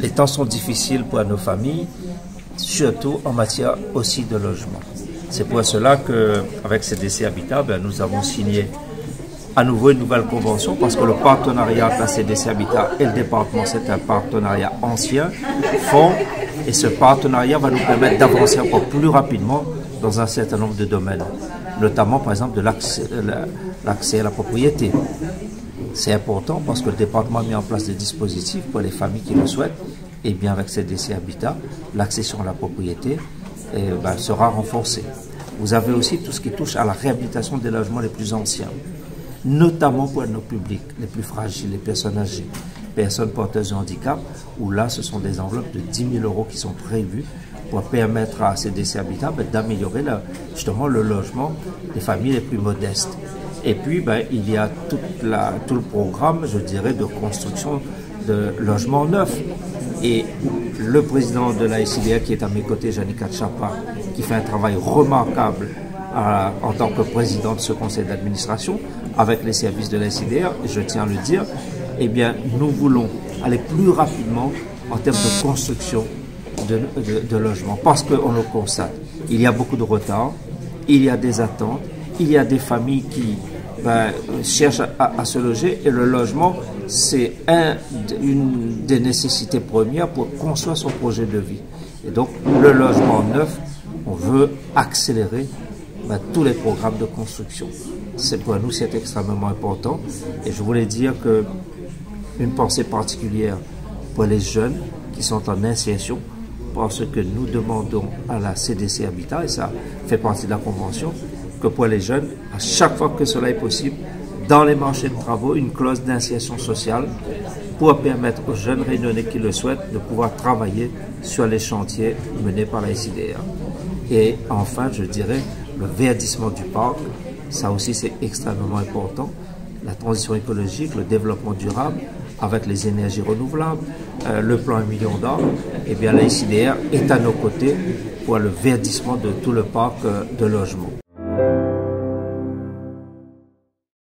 les temps sont difficiles pour nos familles, surtout en matière aussi de logement. C'est pour cela qu'avec CDC Habitat, nous avons signé à nouveau une nouvelle convention parce que le partenariat entre la CDC Habitat et le département, c'est un partenariat ancien, fort, et ce partenariat va nous permettre d'avancer encore plus rapidement dans un certain nombre de domaines, notamment par exemple de l'accès à la propriété. C'est important parce que le département a mis en place des dispositifs pour les familles qui le souhaitent, et bien avec CDC Habitat, l'accession à la propriété sera renforcée. Vous avez aussi tout ce qui touche à la réhabilitation des logements les plus anciens, notamment pour nos publics les plus fragiles, les personnes âgées, personnes porteuses de handicap, où là ce sont des enveloppes de 10 000 € qui sont prévues pour permettre à CDC Habitat d'améliorer justement le logement des familles les plus modestes. Et puis il y a tout le programme, je dirais, de construction de logements neufs. Et le président de la SIDR qui est à mes côtés, Janika Tchapa, qui fait un travail remarquable en tant que président de ce conseil d'administration avec les services de la SIDR, et je tiens à le dire, eh bien, nous voulons aller plus rapidement en termes de construction de logements, parce qu'on le constate. Il y a beaucoup de retard, il y a des attentes, il y a des familles qui cherchent à se loger, et le logement, c'est une des nécessités premières pour construire son projet de vie. Et donc, le logement neuf, on veut accélérer tous les programmes de construction. Pour nous, c'est extrêmement important. Et je voulais dire une pensée particulière pour les jeunes qui sont en insertion, parce que nous demandons à la CDC Habitat, et ça fait partie de la convention, que pour les jeunes, à chaque fois que cela est possible, dans les marchés de travaux, une clause d'insertion sociale pour permettre aux jeunes réunionnais qui le souhaitent de pouvoir travailler sur les chantiers menés par la SIDR. Et enfin, je dirais, le verdissement du parc, ça aussi c'est extrêmement important. La transition écologique, le développement durable, avec les énergies renouvelables, le plan 1 million d'arbres, eh bien la SIDR est à nos côtés pour le verdissement de tout le parc de logement.